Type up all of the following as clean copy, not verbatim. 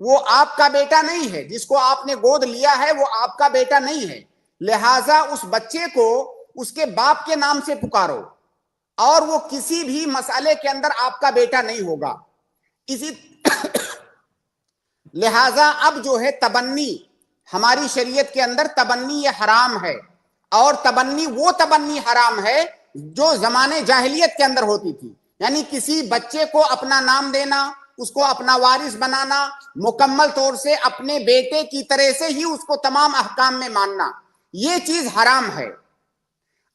وہ آپ کا بیٹا نہیں ہے، جس کو آپ نے گود لیا ہے وہ آپ کا بیٹا نہیں ہے، لہٰذا اس بچے کو اس کے باپ کے نام سے پکارو، اور وہ کسی بھی مسئلے کے اندر آپ کا بیٹا نہیں ہوگا۔ اسی لہٰذا اب جو ہے تبنی، ہماری شریعت کے اندر تبنی یہ حرام ہے، اور تبنی وہ تبنی حرام ہے جو زمانے جاہلیت کے اندر ہوتی تھی، یعنی کسی بچے کو اپنا نام دینا، اس کو اپنا وارث بنانا، مکمل طور سے اپنے بیٹے کی طرح سے ہی اس کو تمام احکام میں ماننا، یہ چیز حرام ہے۔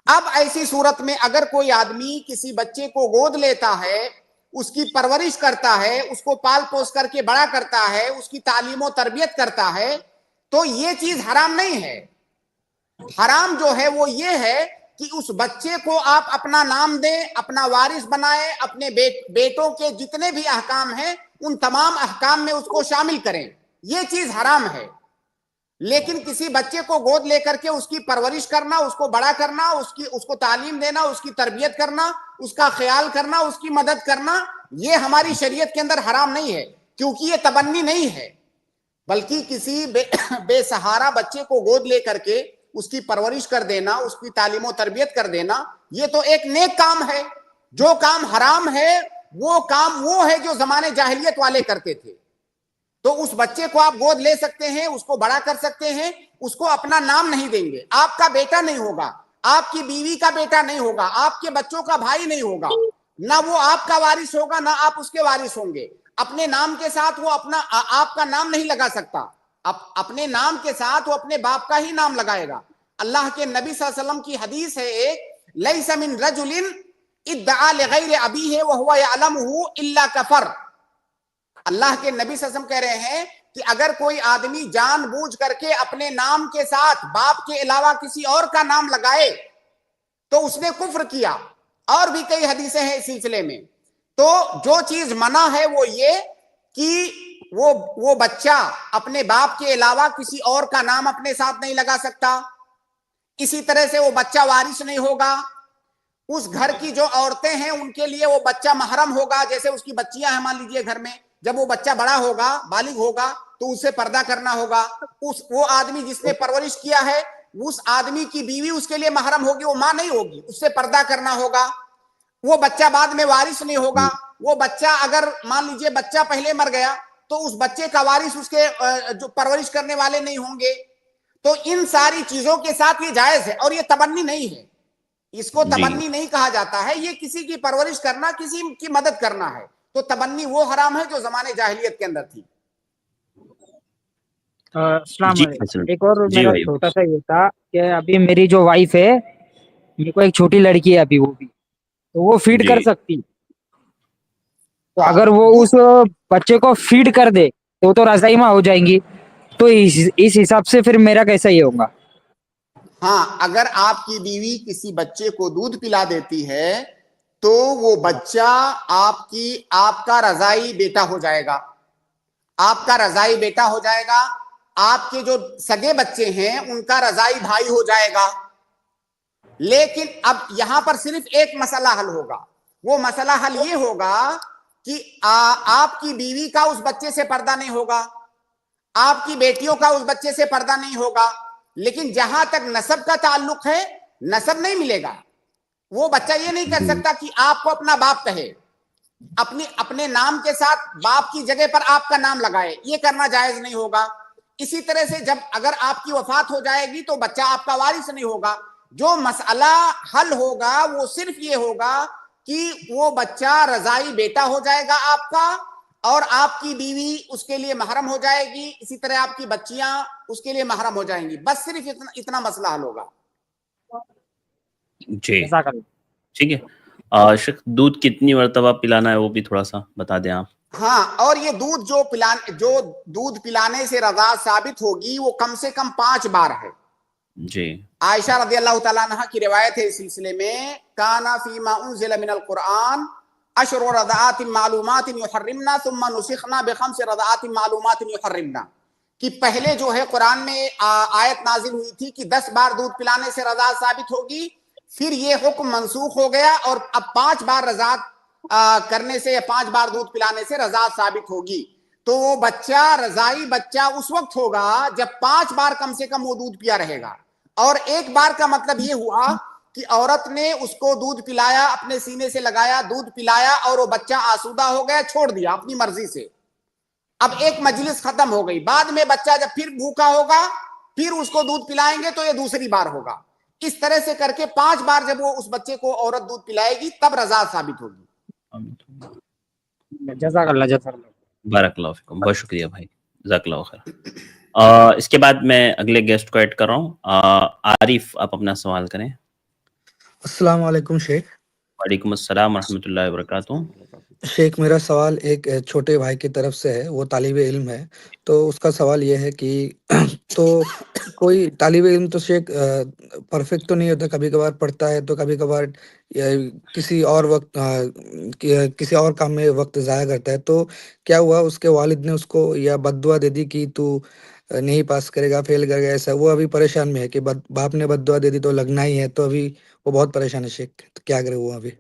اب ایسی صورت میں اگر کوئی آدمی کسی بچے کو گود لیتا ہے، اس کی پرورش کرتا ہے، اس کو پال پوس کر کے بڑا کرتا ہے، اس کی تعلیم و تربیت کرتا ہے، تو یہ چیز حرام نہیں ہے۔ حرام جو ہے وہ یہ ہے کہ اس بچے کو آپ اپنا نام دیں، اپنا وارث بنائیں، اپنے بیٹوں کے جتنے بھی احکام ہیں ان تمام احکام میں اس کو شامل کریں، یہ چیز حرام ہے۔ لیکن کسی بچے کو گود لے کر کے اس کی پرورش کرنا، اس کو بڑا کرنا، اس کو تعلیم دینا، اس کی تربیت کرنا، اس کا خیال کرنا، اس کی مدد کرنا، یہ ہماری شریعت کے اندر حرام نہیں ہے، کیونکہ یہ تبنی نہیں ہے، بلکہ کسی بے سہارا بچے کو گود لے کر کے اس کی پرورش کر دینا، اس کی تعلیم و تربیت کر دینا، یہ تو ایک نیک کام ہے۔ جو کام حرام ہے وہ کام وہ ہے جو زمانے جاہلیت والے کرتے تھے۔ تو اس بچے کو آپ گود لے سکتے ہیں، اس کو بڑا کر سکتے ہیں، اس کو اپنا نام نہیں دیں گے، آپ کا بیٹا نہیں ہوگا، آپ کی بیوی کا بیٹا نہیں ہوگا، آپ کے بچوں کا بھائی نہیں ہوگا، نہ وہ آپ کا وارث ہوگا نہ آپ اس کے وارث ہوں گے۔ اپنے نام کے ساتھ وہ آپ کا نام نہیں لگا سکتا، اپنے نام کے ساتھ وہ اپنے باپ کا ہی نام لگائے گا۔ اللہ کے نبی صلی اللہ علیہ وسلم کی حدیث ہے ایک، لیس من رجل ادعا لغیر ابیہ وہو یعلمہ الا کفر۔ اللہ کے نبی صلی اللہ علیہ وسلم کہہ رہے ہیں کہ اگر کوئی آدمی جان بوجھ کر کے اپنے نام کے ساتھ باپ کے علاوہ کسی اور کا نام لگائے تو اس نے کفر کیا، اور بھی کئی حدیثیں ہیں اس سلسلے میں۔ تو جو چیز منع ہے وہ یہ کہ وہ بچہ اپنے باپ کے علاوہ کسی اور کا نام اپنے ساتھ نہیں لگا سکتا، اسی طرح سے وہ بچہ وارث نہیں ہوگا، اس گھر کی جو عورتیں ہیں ان کے لیے وہ بچہ محرم ہوگا، جیسے اس کی بچیاں ہیں مان لیجئے گھر میں، جب وہ بچہ بڑا ہوگا، بالغ ہوگا، تو اسے پردہ کرنا ہوگا۔ وہ آدمی جس نے پرورش کیا ہے اس آدمی کی بیوی اس کے لیے محرم ہوگی، وہ ماں نہیں ہوگی، اس سے پردہ کرنا ہوگا۔ وہ بچہ بعد میں وارث نہیں ہوگا، وہ بچہ اگر مان لیجئے بچہ پہلے مر گیا تو اس بچے کا وارث اس کے جو پرورش کرنے والے نہیں ہوں گے۔ تو ان ساری چیزوں کے ساتھ یہ جائز ہے، اور یہ تبنی نہیں ہے، اس کو تبنی نہیں کہا جاتا ہے، یہ کسی کی پرورش کرنا، کسی کی مدد کرنا ہے۔ تو تبنی وہ حرام ہے جو زمانے جاہلیت کے اندر تھی۔ السلام علیکم۔ ایک اور میرا چھوٹا سا یہ تھا کہ ابھی میری جو وائف ہے، میرے کو ایک چھوٹی لڑکی ہے ابھی، وہ بھی تو وہ فیڈ کر سکتی، تو اگر وہ اس بچے کو فیڈ کر دے تو رضائی ماں ہو جائیں گی، تو اس حساب سے پھر میرا کیسا یہ ہوگا؟ ہاں، اگر آپ کی بیوی کسی بچے کو دودھ پلا دیتی ہے تو وہ بچہ آپ کا رضائی بیٹا ہو جائے گا، آپ کا رضائی بیٹا ہو جائے گا۔ آپ کے جو سگے بچے ہیں ان کا رضائی بھائی ہو جائے گا۔ لیکن اب یہاں پر صرف ایک مسئلہ حل ہوگا، وہ مسئلہ حل یہ ہوگا کہ آپ کی بیوی کا اس بچے سے پردہ نہیں ہوگا، آپ کی بیٹیوں کا اس بچے سے پردہ نہیں ہوگا، لیکن جہاں تک نسب کا تعلق ہے نسب نہیں ملے گا۔ وہ بچہ یہ نہیں کر سکتا کہ آپ کو اپنا باپ کہے، اپنے نام کے ساتھ باپ کی جگہ پر آپ کا نام لگائے، یہ کرنا جائز نہیں ہوگا۔ اسی طرح سے جب اگر آپ کی وفات ہو جائے گی تو بچہ آپ کا وارث نہیں ہوگا۔ جو مسئلہ حل ہوگا وہ صرف یہ ہوگا کہ وہ بچہ رضائی بیٹا ہو جائے گا آپ کا، اور آپ کی بیوی اس کے لیے محرم ہو جائے گی، اسی طرح آپ کی بچیاں اس کے لیے محرم ہو جائیں گی، بس صرف اتنا مسئلہ حل ہوگا۔ جی ٹھیک ہے۔ شیخ دودھ کتنی مرتبہ پلانا ہے وہ بھی تھوڑا سا بتا دیں آپ۔ ہاں، اور یہ دودھ جو دودھ پلانے سے رضا ثابت ہوگی وہ کم سے کم 5 بار ہے۔ جی، عائشہ رضی اللہ تعالیٰ عنہ کی روایت ہے اس سلسلے میں، کانا فیما انزل من القرآن 10 رضعات معلومات یحرمنا ثم نسخنا ب5 رضعات معلومات یحرمنا، کہ پہلے جو ہے قرآن میں آیت نازل ہوئی تھی کہ 10 بار دودھ پلانے سے رضا ثابت ہوگی، پھر یہ حکم منسوخ ہو گیا اور اب 5 بار رضاعت کرنے سے یا 5 بار دودھ پلانے سے رضاعت ثابت ہوگی۔ تو وہ بچہ رضائی بچہ اس وقت ہوگا جب 5 بار کم سے کم وہ دودھ پیا رہے گا. اور ایک بار کا مطلب یہ ہوا کہ عورت نے اس کو دودھ پلایا, اپنے سینے سے لگایا, دودھ پلایا, اور وہ بچہ آسودہ ہو گیا, چھوڑ دیا اپنی مرضی سے. اب ایک مجلس ختم ہو گئی, بعد میں بچہ جب پھر بھوکا ہوگا پھر اس کو دودھ پلائیں گے تو یہ دوسری بار ہوگا. اس طرح سے کر کے 5 بار جب وہ اس بچے کو عورت دودھ پلائے گی تب رضا ثابت ہوگی. جزاک اللہ, جزاک اللہ. بارک اللہ فیکم, بہت شکریہ بھائی, جزاک اللہ خیر. اس کے بعد میں اگلے گیسٹ کو ایڈ کر رہا ہوں. عارف, آپ اپنا سوال کریں. السلام علیکم شیخ. وعلیکم السلام ورحمۃ اللہ وبرکاتہ. شیخ میرا سوال ایک چھوٹے بھائی کی طرف سے ہے, وہ طالب علم ہے. تو اس کا سوال یہ ہے کہ تو کوئی طالب علم تو شیخ پرفیکٹ تو نہیں ہوتا, کبھی کبھار پڑھتا ہے تو کبھی کبھار کسی اور وقت کسی اور کام میں وقت ضائع کرتا ہے. تو کیا ہوا, اس کے والد نے اس کو یا بد دعا دے دی کہ تو نہیں پاس کرے گا, فیل کرے گا, ایسا. وہ ابھی پریشان میں ہے کہ باپ نے بد دعا دے دی تو لگنا ہی ہے, تو ابھی وہ بہت پریشان ہے شیخ. تو کیا کرے وہ ابھی؟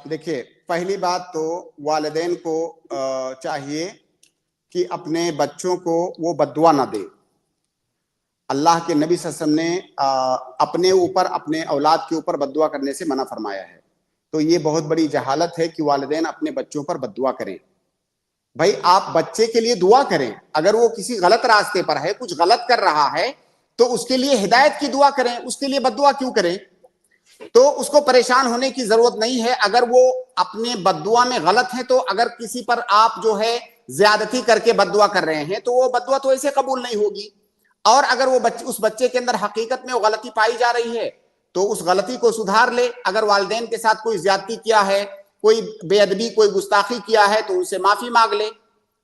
دیکھیے, پہلی بات تو والدین کو چاہیے کہ اپنے بچوں کو وہ بد دعا نہ دے. اللہ کے نبی صلی اللہ علیہ وسلم نے اپنے اوپر, اپنے اولاد کے اوپر بد دعا کرنے سے منع فرمایا ہے. تو یہ بہت بڑی جہالت ہے کہ والدین اپنے بچوں پر بد دعا کریں. بھائی آپ بچے کے لیے دعا کریں, اگر وہ کسی غلط راستے پر ہے, کچھ غلط کر رہا ہے, تو اس کے لیے ہدایت کی دعا کریں, اس کے لیے بد دعا کیوں کریں؟ تو اس کو پریشان ہونے کی ضرورت نہیں ہے. اگر وہ اپنے بد دعا میں غلط ہے, تو اگر کسی پر آپ جو ہے زیادتی کر کے بد دعا کر رہے ہیں تو وہ بد دعا تو ایسے قبول نہیں ہوگی. اور اگر وہ اس بچے کے اندر حقیقت میں وہ غلطی پائی جا رہی ہے تو اس غلطی کو سدھار لے. اگر والدین کے ساتھ کوئی زیادتی کیا ہے, کوئی بے ادبی, کوئی گستاخی کیا ہے, تو ان سے معافی مانگ لے.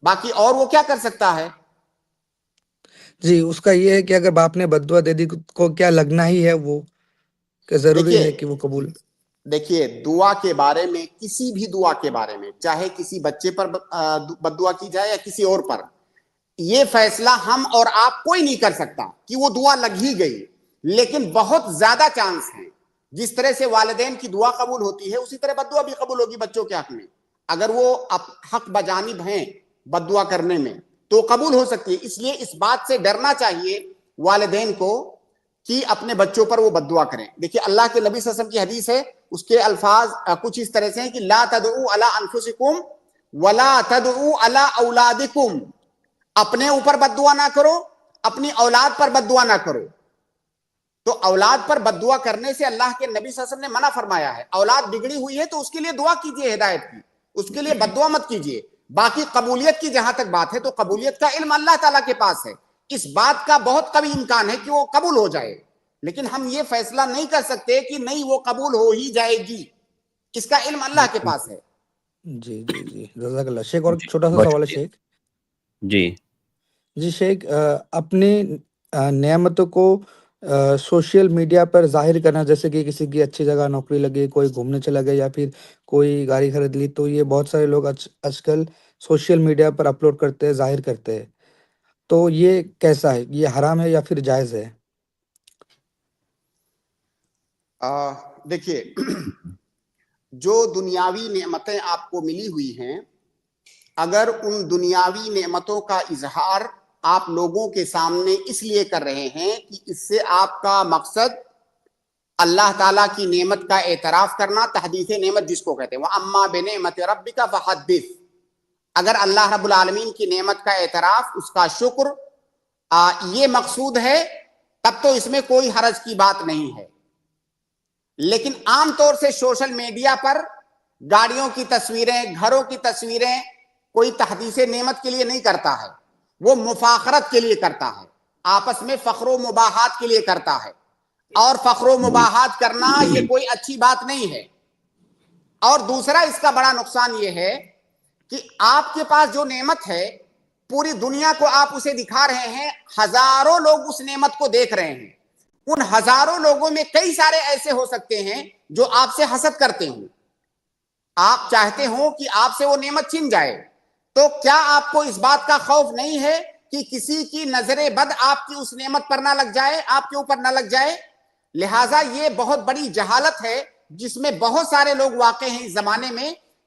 باقی اور وہ کیا کر سکتا ہے؟ جی, اس کا یہ ہے کہ اگر باپ نے بد دعا دے دی کو کیا لگنا ہی ہے, وہ کہ ضروری ہے کہ وہ قبول؟ دیکھیے, دعا کے بارے میں, کسی بھی دعا کے بارے میں, چاہے کسی بچے پر بد دعا کی جائے یا کسی اور پر, یہ فیصلہ ہم اور آپ کوئی نہیں کر سکتا کہ وہ دعا لگ ہی گئی. لیکن بہت زیادہ چانس ہیں, جس طرح سے والدین کی دعا قبول ہوتی ہے اسی طرح بد دعا بھی قبول ہوگی بچوں کے حق میں. اگر وہ حق بجانب ہیں بد دعا کرنے میں تو قبول ہو سکتی ہے. اس لیے اس بات سے ڈرنا چاہیے والدین کو کہ اپنے بچوں پر وہ بد دعا کریں. دیکھیے, اللہ کے نبی صلی اللہ علیہ وسلم کی حدیث ہے, اس کے الفاظ کچھ اس طرح سے ہیں کہ لا تدعوا علی انفسکم ولا تدعوا علی اولادکم. اپنے اوپر بد دعا نہ کرو, اپنی اولاد پر بد دعا نہ کرو. تو اولاد پر بد دعا کرنے سے اللہ کے نبی صلی اللہ علیہ وسلم نے منع فرمایا ہے. اولاد بگڑی ہوئی ہے تو اس کے لیے دعا کیجیے ہدایت کی, اس کے لیے بد دعا مت کیجیے. باقی قبولیت کی جہاں تک بات ہے تو قبولیت کا علم اللہ تعالیٰ کے پاس ہے. اس بات کا بہت قوی امکان ہے کہ وہ قبول ہو جائے, لیکن ہم یہ فیصلہ نہیں کر سکتے کہ نہیں وہ قبول ہو ہی جائے گی. اس کا علم اللہ کے پاس ہے. جی جی جی, جزاک اللہ. شیخ اور چھوٹا سا سوال ہے شیخ. جی شیخ, اپنی نعمتوں کو سوشل میڈیا پر ظاہر کرنا, جیسے کہ کسی کی اچھی جگہ نوکری لگے, کوئی گھومنے چلا گیا, یا پھر کوئی گاڑی خرید لی, تو یہ بہت سارے لوگ آج کل سوشل میڈیا پر اپلوڈ کرتے ہیں, ظاہر کرتے ہیں. تو یہ کیسا ہے, یہ حرام ہے یا پھر جائز ہے؟ دیکھیے, جو دنیاوی نعمتیں آپ کو ملی ہوئی ہیں, اگر ان دنیاوی نعمتوں کا اظہار آپ لوگوں کے سامنے اس لیے کر رہے ہیں کہ اس سے آپ کا مقصد اللہ تعالیٰ کی نعمت کا اعتراف کرنا, تحدیث نعمت جس کو کہتے ہیں, وَأَمَّا بِنِعْمَتِ رَبِّكَ فَحَدِّثْ, اگر اللہ رب العالمین کی نعمت کا اعتراف, اس کا شکر یہ مقصود ہے, تب تو اس میں کوئی حرج کی بات نہیں ہے. لیکن عام طور سے سوشل میڈیا پر گاڑیوں کی تصویریں, گھروں کی تصویریں کوئی تحدیث نعمت کے لیے نہیں کرتا ہے, وہ مفاخرت کے لیے کرتا ہے, آپس میں فخر و مباحات کے لیے کرتا ہے. اور فخر و مباحات کرنا یہ کوئی اچھی بات نہیں ہے. اور دوسرا اس کا بڑا نقصان یہ ہے کہ آپ کے پاس جو نعمت ہے پوری دنیا کو آپ اسے دکھا رہے ہیں, ہزاروں لوگ اس نعمت کو دیکھ رہے ہیں. ان ہزاروں لوگوں میں کئی سارے ایسے ہو سکتے ہیں جو آپ سے حسد کرتے ہوں, آپ چاہتے ہوں کہ آپ سے وہ نعمت چھن جائے. تو کیا آپ کو اس بات کا خوف نہیں ہے کہ کسی کی نظر بد آپ کی اس نعمت پر نہ لگ جائے, آپ کے اوپر نہ لگ جائے؟ لہٰذا یہ بہت بڑی جہالت ہے جس میں بہت سارے لوگ واقع ہیں اس زمانے میں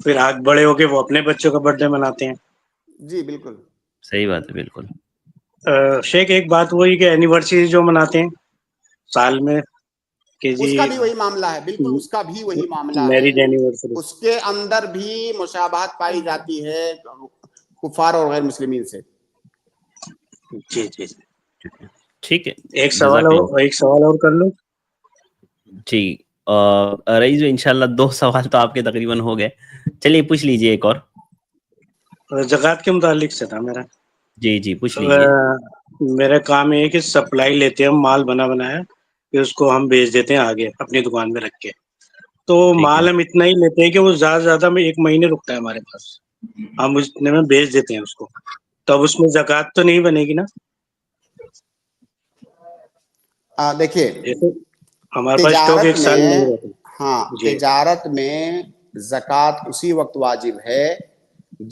پھر آگ بڑے ہو کے وہ اپنے بچوں کا برتھ ڈے مناتے ہیں. جی بالکل صحیح بات ہے بالکل. شیخ ایک بات وہی کہ اینیورسری جو مناتے ہیں سال میں کہ جی اس کا بھی وہی معاملہ ہے, بالکل اس کا بھی وہی معاملہ ہے. Marriage anniversary. اس کے اندر بھی مشابہت پائی جاتی ہے کفار اور غیر مسلمین سے. جی جی ٹھیک ہے, ایک سوال اور کر لوں. جی رئیس انشاءاللہ 2 سوال تو آپ کے تقریباً ہو گئے, چلیے پوچھ لیجئے ایک اور. زکوٰۃ کے متعلق سے تھا میرا. جی پوچھ لیجئے. میرا کام یہ ہے کہ سپلائی لیتے ہیں ہم مال بنا بنایا, پھر اس کو ہم بیچ دیتے ہیں آگے اپنی دکان میں رکھ کے. تو ٹھیک ہے مال ہم اتنا ہی لیتے ہیں کہ وہ زیادہ سے زیادہ میں 1 مہینے رکتا ہے ہمارے پاس, ہم اتنے میں بیچ دیتے ہیں اس کو, تب اس میں زکوٰۃ تو نہیں بنے گی نا؟ دیکھیے جیسے ہمارے پاس اسٹاک 1 سال نہیں رہتا. ہاں جی تجارت میں زکوٰۃ اسی وقت واجب ہے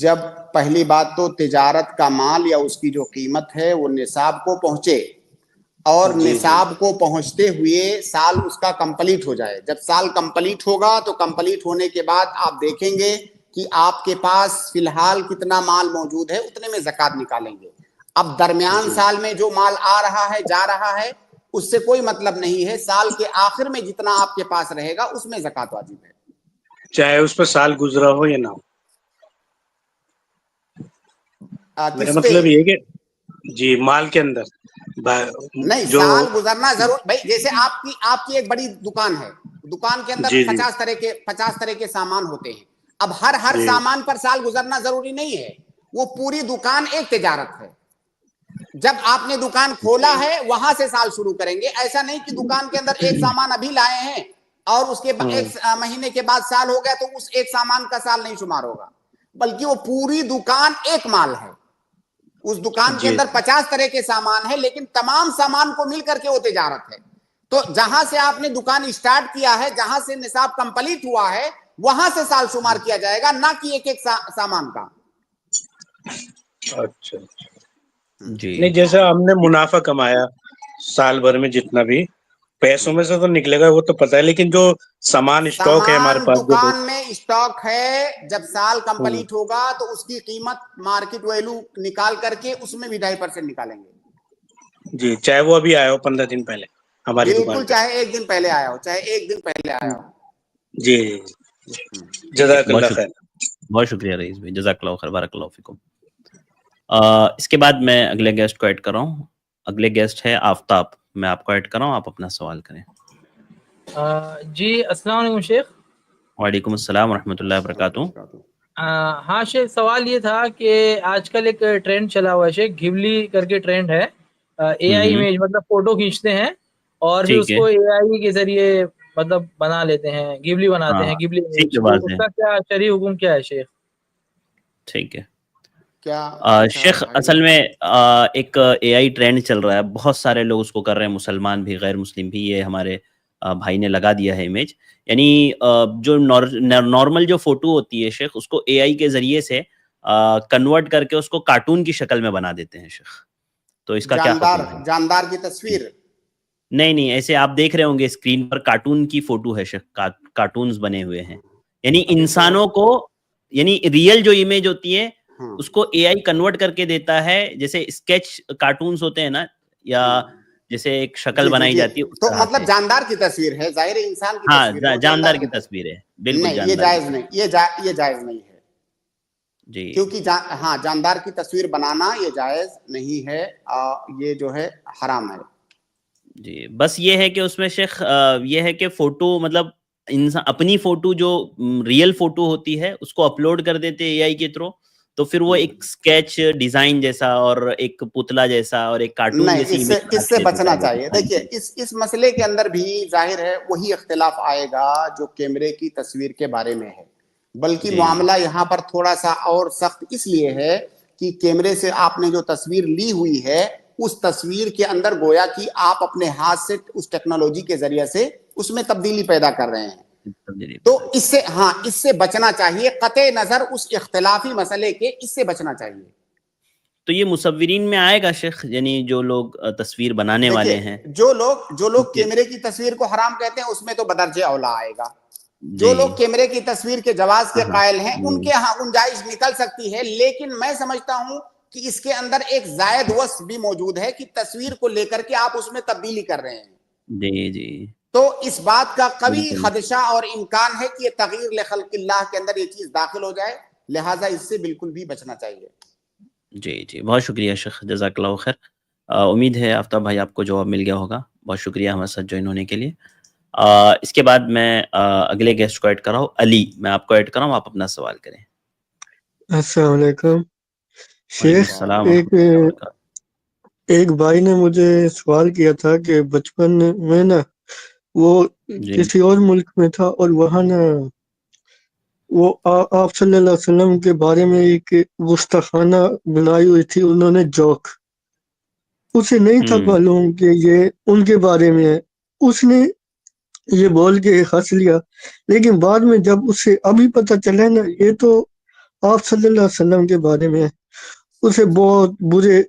جب پہلی بات تو تجارت کا مال یا اس کی جو قیمت ہے وہ نصاب کو پہنچے, اور جی جی نصاب کو پہنچتے ہوئے سال اس کا کمپلیٹ ہو جائے. جب سال کمپلیٹ ہوگا تو کمپلیٹ ہونے کے بعد آپ دیکھیں گے کہ آپ کے پاس فی الحال کتنا مال موجود ہے, اتنے میں زکوٰۃ نکالیں گے. اب درمیان جی سال میں جو مال آ رہا ہے جا رہا ہے اس سے کوئی مطلب نہیں ہے, سال کے آخر میں جتنا آپ کے پاس رہے گا اس میں زکوٰۃ واجب ہے, چاہے اس پہ سال گزرا ہو یا نہ ہو. میرا کس پہ؟ مطلب یہ کہ جی مال کے اندر نہیں, جو سال گزرنا ضرور بھائی. جیسے آپ کی ایک بڑی دکان ہے, دکان کے اندر جی جی 50 طرح کے سامان ہوتے ہیں. اب ہر جی سامان پر سال گزرنا ضروری نہیں ہے, وہ پوری دکان ایک تجارت ہے. جب آپ نے دکان کھولا ہے وہاں سے سال شروع کریں گے. ایسا نہیں کہ دکان کے اندر ایک سامان ابھی لائے ہیں اور اس کے 1 مہینے کے بعد سال ہو گیا تو اس ایک سامان کا سال نہیں شمار ہوگا, بلکہ وہ پوری دکان ایک مال ہے. اس دکان کے جی اندر 50 طرح کے سامان ہے, لیکن تمام سامان کو مل کر کے وہ تجارت ہے. تو جہاں سے آپ نے دکان اسٹارٹ کیا ہے, جہاں سے نصاب کمپلیٹ ہوا ہے, وہاں سے سال شمار کیا جائے گا, نہ کہ ایک سامان کا. اچھا جی نہیں, جیسا ہم نے منافع کمایا سال بھر میں جتنا بھی پیسوں میں سے تو نکلے گا وہ تو پتہ ہے, لیکن جو سامان اسٹاک ہے ہمارے سامان پاس جو دکان میں اسٹاک ہے, جب سال کمپلیٹ ہوگا تو اس کی قیمت مارکیٹ ویلو نکال کر کے اس میں بھی 2.5% نکالیں گے. جی چاہے وہ ابھی آیا ہو 15 دن پہلے ہماری بالکل, دکان پہ. چاہے 1 دن پہلے آیا ہو, چاہے 1 دن پہلے آیا ہو. جی جزاک بہت اللہ شکریہ, خیر. بہت شکریہ رئیس بھائی, جزاک اللہ خیر, بارک اللہ فیکم. اس کے بعد میں اگلے گیسٹ کو ایڈ کر رہا ہوں. اگلے گیسٹ ہے آفتاب, میں آپ کو ایڈ کر رہا ہوں, آپ اپنا سوال کریں. جی السلام علیکم شیخ. وعلیکم السلام ورحمۃ اللہ وبرکاتہ. ہاں شیخ, سوال یہ تھا کہ آج کل ایک ٹرینڈ چلا ہوا ہے شیخ, گھبلی کر کے ٹرینڈ ہے. اے آئی امیج مطلب فوٹو کھینچتے ہیں اور پھر ٹھیک اس ہے, کو اے آئی کے ذریعے مطلب بنا لیتے ہیں, گھبلی بناتے ہاں ہیں, گھبلی ٹھیک امیج. ہے, تو بات اس ہے, کا کیا شرعی حکم کیا ہے شیخ؟ ٹھیک ہے. کیا اچھا شیخ بھائی, اصل میں ایک اے آئی ٹرینڈ چل رہا ہے, بہت سارے لوگ اس کو کر رہے ہیں, مسلمان بھی غیر مسلم بھی. یہ ہمارے بھائی نے لگا دیا ہے امیج, یعنی جو نارمل جو فوٹو ہوتی ہے شیخ, اس کو اے آئی کے ذریعے سے کنورٹ کر کے اس کو کارٹون کی شکل میں بنا دیتے ہیں شیخ. تو اس کا کیا حکم ہے؟ جاندار کی تصویر. نہیں, ایسے آپ دیکھ رہے ہوں گے اسکرین پر, کارٹون کی فوٹو ہے شیخ, کارٹونز بنے ہوئے ہیں, یعنی ابھی تو انسانوں کو, یعنی ریئل جو امیج ہوتی ہے ہاں اس کو اے آئی کنورٹ کر کے دیتا ہے, جیسے اسکیچ کارٹونز ہوتے ہیں نا, یا جیسے ایک شکل بنائی جاتی ہے اس تو طرح سے. مطلب جاندار کی تصویر ہے, ظاہر انسان کی تصویر ہے, ہاں وہ جاندار کی تصویر. تصویر ہے, بالکل نہیں, یہ جاندار کی جائز تصویر. نہیں, یہ جائز نہیں ہے, جی کیونکہ ہاں جاندار کی تصویر بنانا یہ جائز نہیں ہے, یہ جو ہے حرام ہے. جی, بس یہ ہے کہ اس میں شیخ یہ ہے کہ فوٹو مطلب انسان اپنی فوٹو جو ریئل فوٹو ہوتی ہے اس کو اپلوڈ کر دیتے اے آئی کے تھرو, تو پھر وہ ایک اسکیچ ڈیزائن جیسا اور ایک پتلا جیسا اور ایک کارٹون نہیں, جیسی امیج اس سے بچنا ہے چاہیے. دیکھیے اس مسئلے کے اندر بھی ظاہر ہے وہی اختلاف آئے گا جو کیمرے کی تصویر کے بارے میں ہے, بلکہ جی معاملہ یہاں پر تھوڑا سا اور سخت اس لیے ہے کہ کیمرے سے آپ نے جو تصویر لی ہوئی ہے اس تصویر کے اندر گویا کہ آپ اپنے ہاتھ سے اس ٹیکنالوجی کے ذریعے سے اس میں تبدیلی پیدا کر رہے ہیں. تو اس سے بچنا چاہیے, قطع نظر اس اختلافی مسئلے کے, اس سے بچنا چاہیے. تو یہ مصورین میں آئے گا شیخ, یعنی جو لوگ تصویر بنانے والے ہیں, دیکھیے جو لوگ کیمرے کی تصویر کو حرام کہتے ہیں اس میں تو بدرجہ اولا آئے گا. جو لوگ کیمرے کی تصویر کے جواز کے قائل ہیں ان کے ہاں گنجائش نکل سکتی ہے، لیکن میں سمجھتا ہوں کہ اس کے اندر ایک زائد وصف بھی موجود ہے کہ تصویر کو لے کر کے آپ اس میں تبدیلی کر رہے ہیں جی جی تو اس بات کا قوی خدشہ اور امکان ہے کہ یہ تغیر لخلق اللہ کے اندر یہ چیز داخل ہو جائے، لہٰذا اس سے بالکل بھی بچنا چاہیے۔ جی جی بہت شکریہ شیخ، جزاک اللہ خیر۔ امید ہے آفتاب بھائی آپ کو جواب مل گیا ہوگا، بہت شکریہ ہمارے ساتھ جوائن ہونے کے لیے۔ اس کے بعد میں اگلے گیسٹ کو ایڈ کر رہا ہوں، علی، میں آپ کو ایڈ کر رہا ہوں، آپ اپنا سوال کریں۔ السلام علیکم شیخ، السلام ورحمۃ اللہ وبرکاتہ۔ ایک بھائی نے مجھے سوال کیا تھا کہ بچپن میں نا وہ کسی اور ملک میں تھا اور وہاں نا وہ آپ صلی اللہ علیہ وسلم کے بارے میں ایک گستاخانہ بنائی ہوئی تھی انہوں نے جوک، اسے نہیں تھا معلوم کہ یہ ان کے بارے میں ہے، اس نے یہ بول کے ہنس لیا، لیکن بعد میں جب اسے ابھی پتہ چلا نا یہ تو آپ صلی اللہ علیہ وسلم کے بارے میں ہے، اسے بہت برے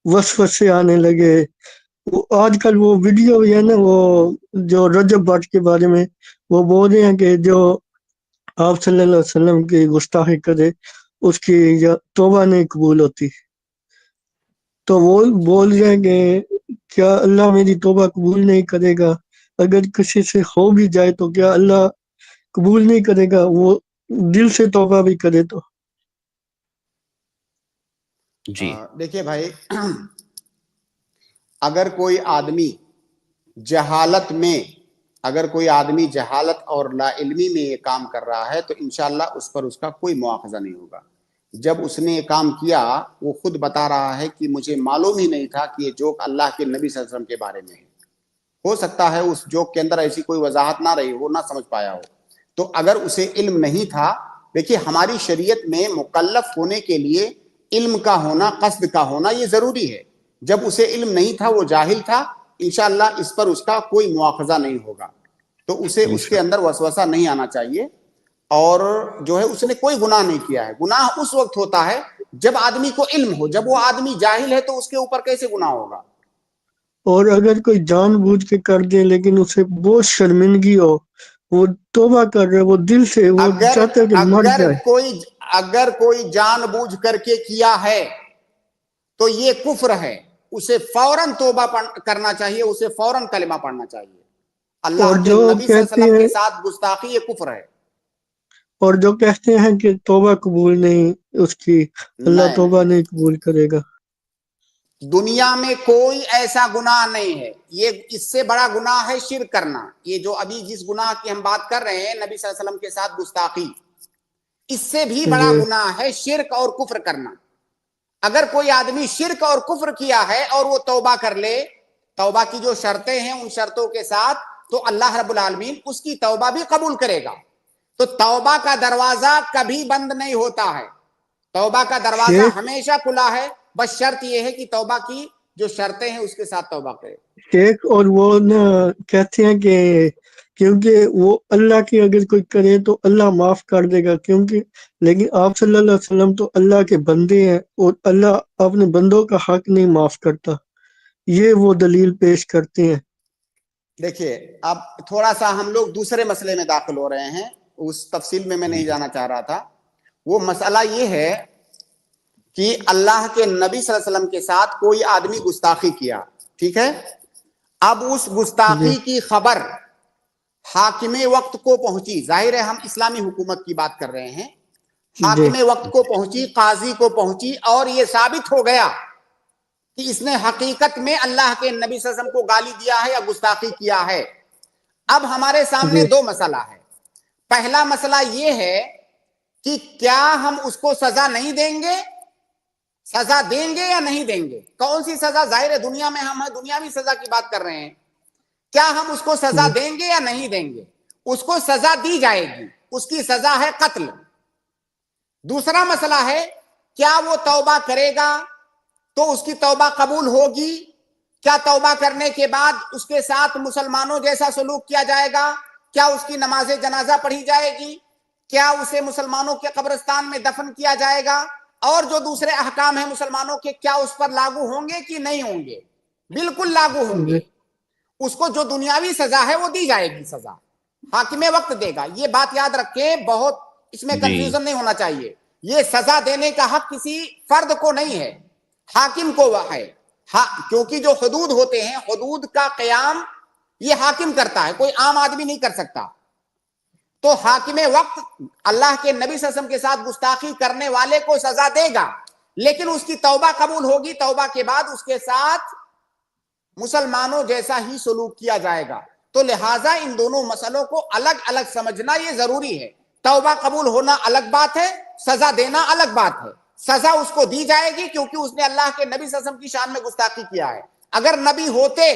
وسوسے آنے لگے۔ آج کل وہ ویڈیو ہے نا وہ جو رجب بٹ کے بارے میں وہ بول رہے ہیں کہ جو آپ صلی اللہ علیہ وسلم کی گستاخی کرے اس کی توبہ نہیں قبول ہوتی، تو وہ بول رہے ہیں کہ کیا اللہ میری توبہ قبول نہیں کرے گا؟ اگر کسی سے ہو بھی جائے تو کیا اللہ قبول نہیں کرے گا وہ دل سے توبہ بھی کرے تو؟ جی دیکھیے بھائی، اگر کوئی آدمی جہالت اور لا علمی میں یہ کام کر رہا ہے تو انشاءاللہ اس پر اس کا کوئی مواخذہ نہیں ہوگا۔ جب اس نے یہ کام کیا وہ خود بتا رہا ہے کہ مجھے معلوم ہی نہیں تھا کہ یہ جوک اللہ کے نبی صلی اللہ علیہ وسلم کے بارے میں ہے، ہو سکتا ہے اس جوک کے اندر ایسی کوئی وضاحت نہ رہی ہو، نہ سمجھ پایا ہو، تو اگر اسے علم نہیں تھا، دیکھیے ہماری شریعت میں مکلف ہونے کے لیے علم کا ہونا، قصد کا ہونا یہ ضروری ہے۔ جب اسے علم نہیں تھا، وہ جاہل تھا، انشاءاللہ اس پر اس کا کوئی مواخذہ نہیں ہوگا، تو اسے اس کے اندر وسوسہ نہیں آنا چاہیے، اور جو ہے اس نے کوئی گناہ نہیں کیا ہے۔ گناہ اس وقت ہوتا ہے جب آدمی کو علم ہو، جب وہ آدمی جاہل ہے تو اس کے اوپر کیسے گناہ ہوگا؟ اور اگر کوئی جان بوجھ کے کر دے لیکن اسے بہت شرمندگی ہو، وہ توبہ کر رہے، وہ دل سے وہ چاہتا ہے کہ مر جائے، اگر کوئی جان بوجھ کر کے کیا ہے تو یہ کفر ہے، اسے فوراً توبہ کرنا چاہیے، اسے فوراً کلمہ پڑھنا چاہیے۔ اللہ کے نبی صلی اللہ علیہ وسلم کے ساتھ گستاخی یہ کفر ہے۔ اور جو کہتے ہیں کہ توبہ قبول نہیں اس کی، اللہ توبہ نہیں قبول کرے گا، دنیا میں کوئی ایسا گناہ نہیں ہے، یہ اس سے بڑا گناہ ہے شرک کرنا۔ یہ جو ابھی جس گناہ کی ہم بات کر رہے ہیں نبی صلی اللہ علیہ وسلم کے ساتھ گستاخی، اس سے بھی بڑا گناہ ہے شرک اور کفر کرنا۔ اگر کوئی آدمی شرک اور کفر کیا ہے اور وہ توبہ کر لے، توبہ کی جو شرطیں ہیں ان شرطوں کے ساتھ، تو اللہ رب العالمین اس کی توبہ بھی قبول کرے گا۔ تو توبہ کا دروازہ کبھی بند نہیں ہوتا ہے، توبہ کا دروازہ ہمیشہ کھلا ہے، بس شرط یہ ہے کہ توبہ کی جو شرطیں ہیں اس کے ساتھ توبہ کرے۔ شیخ اور وہ نا کہتے ہیں کہ کیونکہ وہ اللہ کی اگر کوئی کرے تو اللہ معاف کر دے گا، کیونکہ لیکن آپ صلی اللہ علیہ وسلم تو اللہ کے بندے ہیں اور اللہ اپنے بندوں کا حق نہیں معاف کرتا، یہ وہ دلیل پیش کرتے ہیں۔ دیکھیے اب تھوڑا سا ہم لوگ دوسرے مسئلے میں داخل ہو رہے ہیں، اس تفصیل میں نہیں جانا چاہ رہا تھا۔ وہ مسئلہ یہ ہے کہ اللہ کے نبی صلی اللہ علیہ وسلم کے ساتھ کوئی آدمی گستاخی کیا، ٹھیک ہے، اب اس گستاخی کی خبر حاکم وقت کو پہنچی، ظاہر ہے ہم اسلامی حکومت کی بات کر رہے ہیں، حاکم وقت کو پہنچی، قاضی کو پہنچی، اور یہ ثابت ہو گیا کہ اس نے حقیقت میں اللہ کے نبی صلی اللہ علیہ وسلم کو گالی دیا ہے یا گستاخی کیا ہے۔ اب ہمارے سامنے دو مسئلہ ہے۔ پہلا مسئلہ یہ ہے کہ کیا ہم اس کو سزا نہیں دیں گے، سزا دیں گے یا نہیں دیں گے؟ کون سی سزا؟ ظاہر ہے دنیا میں ہم دنیاوی سزا کی بات کر رہے ہیں، کیا ہم اس کو سزا دیں گے یا نہیں دیں گے؟ اس کو سزا دی جائے گی، اس کی سزا ہے قتل۔ دوسرا مسئلہ ہے کیا وہ توبہ کرے گا تو اس کی توبہ قبول ہوگی؟ کیا توبہ کرنے کے بعد اس کے ساتھ مسلمانوں جیسا سلوک کیا جائے گا؟ کیا اس کی نماز جنازہ پڑھی جائے گی؟ کیا اسے مسلمانوں کے قبرستان میں دفن کیا جائے گا؟ اور جو دوسرے احکام ہیں مسلمانوں کے، کیا اس پر لاگو ہوں گے کہ نہیں ہوں گے؟ بالکل لاگو ہوں گے۔ اس کو جو دنیاوی سزا ہے وہ دی جائے گی سزا، حاکم وقت دے گا. یہ بات یاد رکھیں, بہت اس میں کنفیوژن نہیں ہونا چاہیے. یہ سزا دینے کا حق کسی فرد کو نہیں ہے, حاکم کو وہ ہے. کیونکہ جو حدود ہوتے ہیں, حدود کا قیام یہ حاکم کرتا ہے, کوئی عام آدمی نہیں کر سکتا. تو حاکم وقت اللہ کے نبی صلی اللہ علیہ وسلم کے ساتھ گستاخی کرنے والے کو سزا دے گا, لیکن اس کی توبہ قبول ہوگی. توبہ کے بعد اس کے ساتھ مسلمانوں جیسا ہی سلوک کیا جائے گا. تو لہٰذا ان دونوں مسئلوں کو الگ الگ سمجھنا یہ ضروری ہے. توبہ قبول ہونا الگ بات ہے, سزا دینا الگ بات ہے. سزا اس کو دی جائے گی کیونکہ اس نے اللہ کے نبی صلی اللہ علیہ وسلم کی شان میں گستاخی کیا ہے. اگر نبی ہوتے,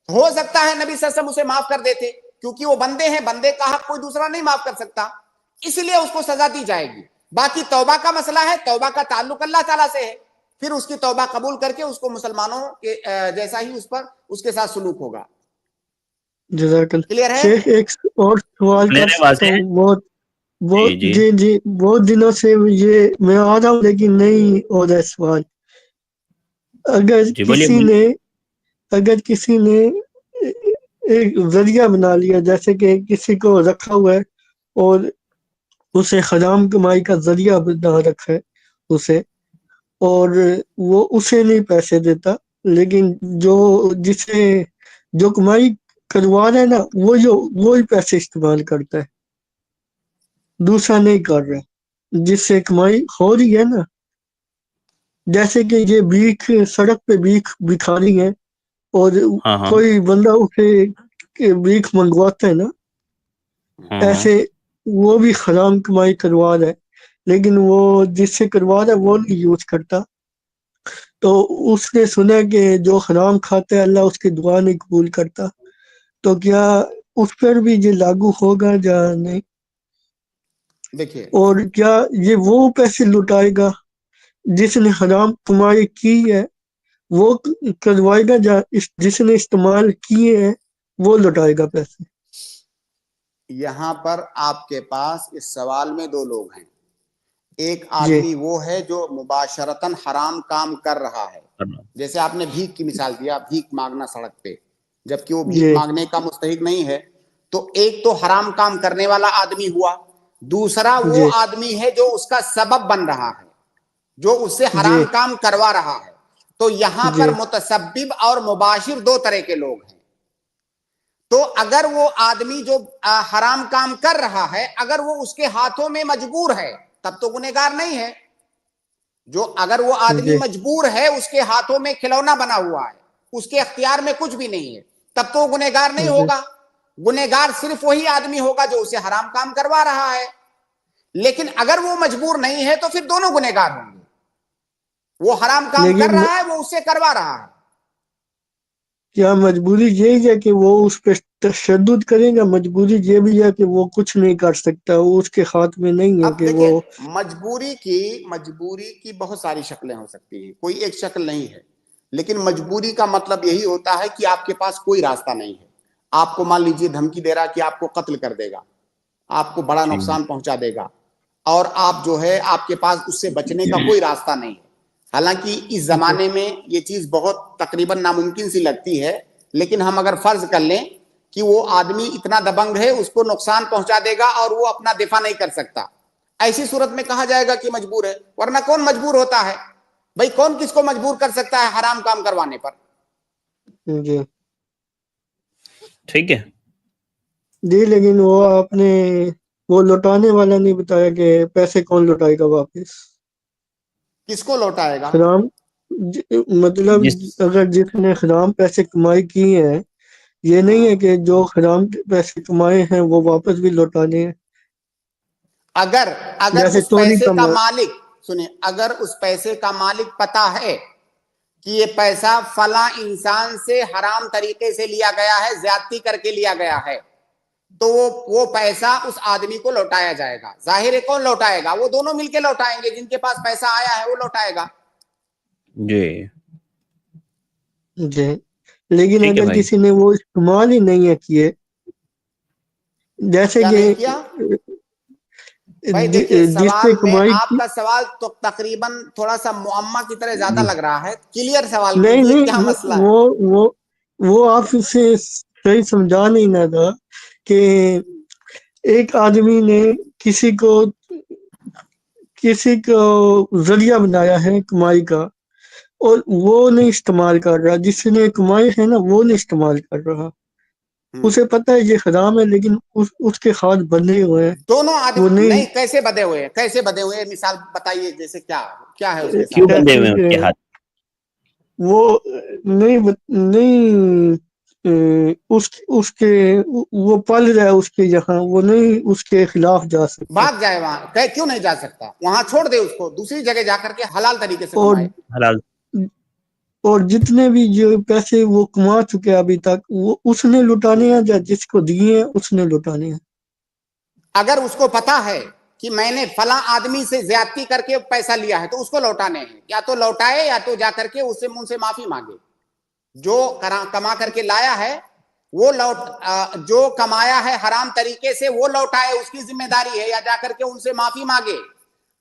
ہو سکتا ہے نبی صلی اللہ علیہ وسلم اسے معاف کر دیتے, کیونکہ وہ بندے ہیں, بندے کا حق کوئی دوسرا نہیں معاف کر سکتا, اس لیے اس کو سزا دی جائے گی. باقی توبہ کا مسئلہ ہے, توبہ کا تعلق اللہ تعالیٰ سے ہے, پھر اس کی توبہ قبول کر کے اس کو مسلمانوں کے جیسا ہی اس کے ساتھ سلوک ہوگا. جزاک اللہ. کلیئر ہے؟ شیخ ایک اور سوال کر سکتا ہوں؟ جی بہت دنوں سے یہ میں آ رہا ہوں لیکن نہیں ہو رہا سوال. اگر کسی نے ایک ذریعہ بنا لیا, جیسے کہ کسی کو رکھا ہوا ہے اور اسے حرام کمائی کا ذریعہ بنا رکھا ہے اسے, اور وہ اسے نہیں پیسے دیتا, لیکن جو کمائی کروا رہا ہے نا, وہی پیسے استعمال کرتا ہے, دوسرا نہیں کر رہا, جس سے کمائی ہو رہی ہے نا. جیسے کہ یہ بھیک, سڑک پہ بھیک بکھاری ہے اور کوئی بندہ اسے بھیک منگواتا ہے نا, ایسے وہ بھی حرام کمائی کروا رہا ہے, لیکن وہ جس سے کروا رہا ہے وہ نہیں یوز کرتا. تو اس نے سنا کہ جو حرام کھاتا ہے اللہ اس کی دعا نہیں قبول کرتا, تو کیا اس پر بھی یہ لاگو ہوگا یا نہیں؟ دیکھیے, اور کیا یہ وہ پیسے لٹائے گا جس نے حرام کمائی کی ہے, وہ کروائے گا, یا جس نے استعمال کیے ہیں وہ لٹائے گا پیسے؟ یہاں پر آپ کے پاس اس سوال میں دو لوگ ہیں. ایک آدمی وہ ہے جو مباشرتاً حرام کام کر رہا ہے, جیسے آپ نے بھیک کی مثال دیا, بھیک مانگنا سڑک پہ, جبکہ وہ بھیک مانگنے کا مستحق نہیں ہے. تو ایک تو حرام کام کرنے والا آدمی ہوا, دوسرا وہ آدمی ہے جو اس کا سبب بن رہا ہے, جو اس سے حرام کام کروا رہا ہے. تو یہاں پر متسبب اور مباشر دو طرح کے لوگ ہیں. تو اگر وہ آدمی جو حرام کام کر رہا ہے, اگر وہ اس کے ہاتھوں میں مجبور ہے, تب تو گنہگار نہیں ہے. اگر وہ آدمی مجبور ہے, اس کے ہاتھوں میں کھلونا بنا ہوا ہے, اس کے اختیار میں کچھ بھی نہیں ہے, تب تو وہ گنہگار نہیں ہوگا. گنہگار صرف وہی آدمی ہوگا جو اسے حرام کام کروا رہا ہے. لیکن اگر وہ مجبور نہیں ہے تو پھر دونوں گنہگار ہوں گے. وہ حرام کام کر رہا ہے, وہ اسے کروا رہا ہے. کیا مجبوری یہی ہے کہ وہ اس پہ تشدد کرے گا؟ مجبوری یہ بھی ہے کہ وہ کچھ نہیں کر سکتا, وہ اس کے ہاتھ میں نہیں ہے کہ وہ. مجبوری کی بہت ساری شکلیں ہو سکتی ہیں, کوئی ایک شکل نہیں ہے. لیکن مجبوری کا مطلب یہی ہوتا ہے کہ آپ کے پاس کوئی راستہ نہیں ہے. آپ کو مان لیجیے دھمکی دے رہا کہ آپ کو قتل کر دے گا, آپ کو بڑا نقصان پہنچا دے گا, اور آپ جو ہے آپ کے پاس اس سے بچنے کا کوئی راستہ نہیں ہے. حالانکہ اس زمانے میں یہ چیز بہت تقریباً ناممکن سی لگتی ہے, لیکن ہم اگر فرض کر لیں کہ وہ آدمی اتنا دبنگ ہے, اس کو نقصان پہنچا دے گا اور وہ اپنا دفاع نہیں کر سکتا, ایسی صورت میں کہا جائے گا کہ مجبور ہے. ورنہ کون مجبور ہوتا ہے بھائی؟ کون کس کو مجبور کر سکتا ہے حرام کام کروانے پر؟ جی ٹھیک ہے جی, لیکن وہ لوٹانے والا نہیں بتایا کہ پیسے کون لوٹائے گا واپس. کس کو لوٹائے گا؟ حرام مطلب اگر جس نے حرام پیسے کمائی کی ہیں, یہ نہیں ہے کہ جو حرام پیسے کمائے ہیں وہ واپس بھی لوٹانے ہیں. اگر اس پیسے کا مالک, سنیں, اگر اس پیسے کا مالک پتا ہے کہ یہ پیسہ فلاں انسان سے حرام طریقے سے لیا گیا ہے, زیادتی کر کے لیا گیا ہے, تو وہ پیسہ اس آدمی کو لوٹایا جائے گا. ظاہر ہے کون لوٹائے گا؟ وہ دونوں مل کے لوٹائیں گے. جن کے پاس پیسہ آیا ہے وہ لوٹائے گا. جی لیکن اگر کسی نے وہ استعمال ہی نہیں کیے, جیسے کہ بھائی دیکھیے, سوال میں آپ کی کا سوال تو تقریباً تھوڑا سا معمہ کی طرح زیادہ لگ رہا ہے. کلیئر سوال کیجئے, کیا مسئلہ ہے؟ وہ آپ سے صحیح سمجھا نہیں نہ تھا کہ ایک آدمی نے کسی کو ذریعہ بنایا ہے کمائی کا اور وہ نہیں استعمال کر رہا، جس نے کمائی ہے نا وہ نہیں استعمال کر رہا، اسے پتہ ہے یہ حرام ہے لیکن اس کے ہاتھ بندھے ہوئے ہیں، دونوں وہ آدمی نہیں کیسے بدے ہوئے ہیں، کیسے بدے ہوئے ہیں، مثال بتائیے، جیسے کیا ہے اس کے کیوں ساتھ؟ بندھے ہوئے ہیں اس کے ہاتھ؟ وہ نہیں اس کے وہ پل رہا ہے اس کے یہاں، وہ نہیں اس کے خلاف جا سکتا، بھاگ جائے وہاں، کیوں نہیں جا سکتا؟ وہاں چھوڑ دے اس کو، دوسری جگہ جا کر کے حلال طریقے سے اور کمائے۔ حلال اور جتنے بھی جو پیسے وہ کما چکے ابھی تک وہ اس نے لٹانے ہیں یا جس کو دیے ہیں اس نے لٹانے ہیں۔ اگر اس کو پتا ہے کہ میں نے فلاں آدمی سے زیادتی کر کے پیسہ لیا ہے تو اس کو لوٹانے ہیں، یا تو لوٹائے یا تو جا کر کے اس سے منہ سے معافی مانگے۔ جو کما کر کے لایا ہے وہ جو کمایا ہے حرام طریقے سے وہ لوٹائے، اس کی ذمہ داری ہے، یا جا کر کے ان سے معافی مانگے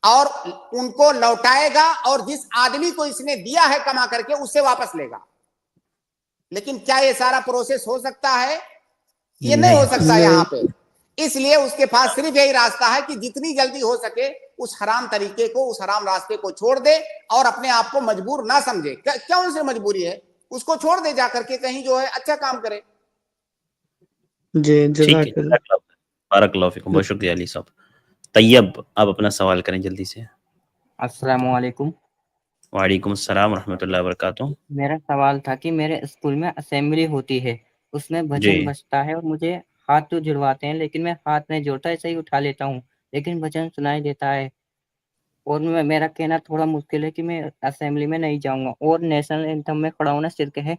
اور ان کو لوٹائے گا، اور جس آدمی کو اس نے دیا ہے کما کر کے اس سے واپس لے گا۔ لیکن کیا یہ سارا پروسیس ہو سکتا ہے؟ یہ نہیں ہو سکتا یہاں پہ۔ اس لیے اس کے پاس صرف یہی راستہ ہے کہ جتنی جلدی ہو سکے اس حرام طریقے کو، اس حرام راستے کو چھوڑ دے اور اپنے آپ کو مجبور نہ سمجھے۔ کیوں سے مجبوری ہے؟ اس کو چھوڑ دے، جا کر کے کہیں جو ہے اچھا کام کرے۔ جی ٹھیک ہے، جزاک اللہ۔ بارک اللہ فیکم، بہت شکریہ علی صاحب۔ طیب آپ اپنا سوال کریں جلدی سے۔ السلام علیکم۔ وعلیکم السلام ورحمۃ اللہ وبرکاتہ۔ میرا سوال تھا کہ میرے اسکول میں اسمبلی ہوتی ہے، اس میں جی بھجن بجتا ہے اور مجھے ہاتھ تو جڑواتے ہیں لیکن میں ہاتھ نہیں جوڑتا، ایسے ہی اٹھا لیتا ہوں لیکن بھجن سنائی دیتا ہے، اور میرا کہنا تھوڑا مشکل ہے کہ میں اسمبلی میں نہیں جاؤں گا، اور نیشنل اینتھم میں کھڑا ہونا شرک ہے۔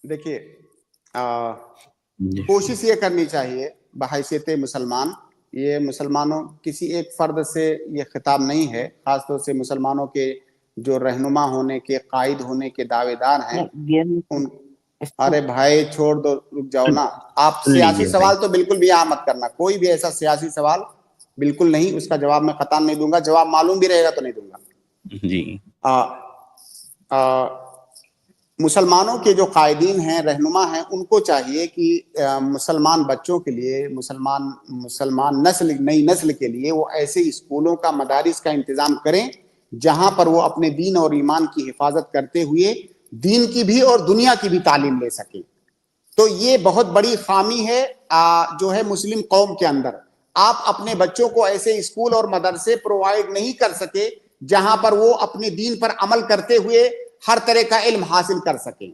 دیکھیے جی کوشش یہ کرنی چاہیے بحیثیت مسلمان، یہ مسلمانوں کسی ایک فرد سے یہ خطاب نہیں ہے، خاص طور سے مسلمانوں کے جو رہنما ہونے کے، قائد ہونے کے دعوے دار ہیں ان۔ ارے بھائی چھوڑ دو، رک جاؤ نا۔ آپ سن سیاسی لیجیے سوال تو بالکل بھی یہاں مت کرنا، کوئی بھی ایسا سیاسی سوال بالکل نہیں، اس کا جواب میں قطعاً نہیں دوں گا، جواب معلوم بھی رہے گا تو نہیں دوں گا۔ جی مسلمانوں کے جو قائدین ہیں، رہنما ہیں، ان کو چاہیے کہ مسلمان بچوں کے لیے، مسلمان نئی نسل کے لیے وہ ایسے اسکولوں کا، مدارس کا انتظام کریں جہاں پر وہ اپنے دین اور ایمان کی حفاظت کرتے ہوئے دین کی بھی اور دنیا کی بھی تعلیم لے سکیں۔ تو یہ بہت بڑی خامی ہے جو ہے مسلم قوم کے اندر۔ آپ اپنے بچوں کو ایسے اسکول اور مدرسے پرووائڈ نہیں کر سکے جہاں پر وہ اپنے دین پر عمل کرتے ہوئے ہر طرح کا علم حاصل کر سکیں۔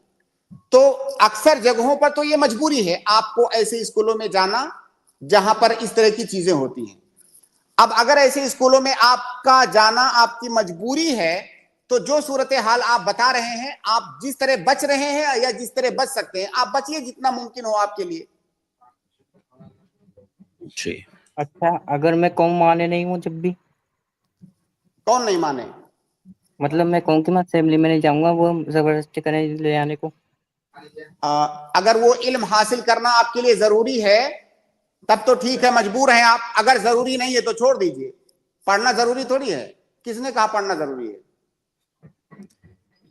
تو اکثر جگہوں پر تو یہ مجبوری ہے آپ کو ایسے اسکولوں میں جانا جہاں پر اس طرح کی چیزیں ہوتی ہیں۔ اب اگر ایسے اسکولوں میں آپ کا جانا آپ کی مجبوری ہے تو جو صورتحال آپ بتا رہے ہیں، آپ جس طرح بچ رہے ہیں یا جس طرح بچ سکتے ہیں آپ بچیے جتنا ممکن ہو آپ کے لیے۔ اچھا اگر میں قوم مانے نہیں ہوں، جب بھی کون نہیں مانے؟ مطلب میں کہوں کہ میں اسمبلی میں نہیں جاؤں گا، وہ زبردستی کریں لے آنے کو۔ اگر وہ علم حاصل کرنا آپ کے لیے ضروری ہے تب تو ٹھیک ہے، مجبور ہیں آپ۔ اگر ضروری نہیں ہے تو چھوڑ دیجئے۔ پڑھنا ضروری تھوڑی ہے، کس نے کہا پڑھنا ضروری ہے؟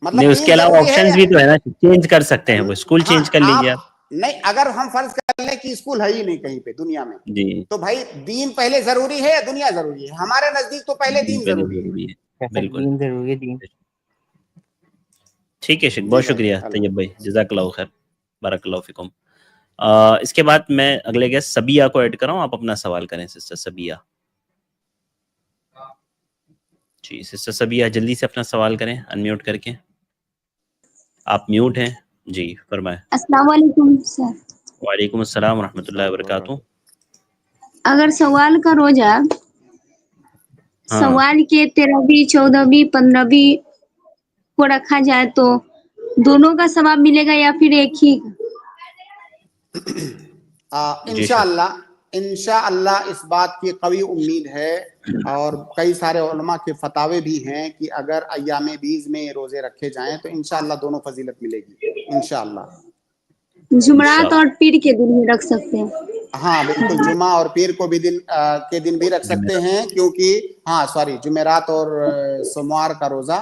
نہیں، اس کے علاوہ آپشنز بھی تو ہے نا، چینج کر سکتے ہیں، وہ اسکول چینج کر لیجیے آپ۔ نہیں، اگر ہم فرض کر لیں کہ اسکول ہے ہی نہیں کہیں پہ دنیا میں، جی تو بھائی دین پہلے ضروری ہے یا دنیا ضروری ہے؟ ہمارے نزدیک تو پہلے دین ضروری ہے۔ بالکل دین ضروری ہے، دین۔ ٹھیک ہے شیخ، بہت شکریہ طیب بھائی، جزاک اللہ خیر، بارک اللہ فیکم۔ اس کے بعد میں اگلے گیسٹ سبیہ کو ایڈ کراؤں، آپ اپنا سوال کریں سسٹر سبیہ۔ جی سسٹر سبیہ جلدی سے اپنا سوال کریں انمیوٹ کر کے، آپ میوٹ ہیں۔ جی فرمائیں۔ السلام علیکم سر۔ وعلیکم السلام ورحمۃ اللہ وبرکاتہ۔ اگر سوال کا روزہ ہاں سوال کے 13ویں 14ویں 15ویں کو رکھا جائے تو دونوں کا ثواب ملے گا یا پھر ایک ہی؟ انشاءاللہ اس بات کی قوی امید ہے، اور کئی سارے علماء کے فتاوے بھی ہیں کہ اگر ایام بیز میں روزے رکھے جائیں تو انشاءاللہ دونوں فضیلت ملے گی انشاءاللہ۔ جمعرات اور پیر کے دن میں رکھ سکتے ہیں؟ ہاں بالکل، جمعہ اور پیر کو بھی کے دن بھی رکھ سکتے ہیں، کیونکہ جمعرات اور سوموار کا روزہ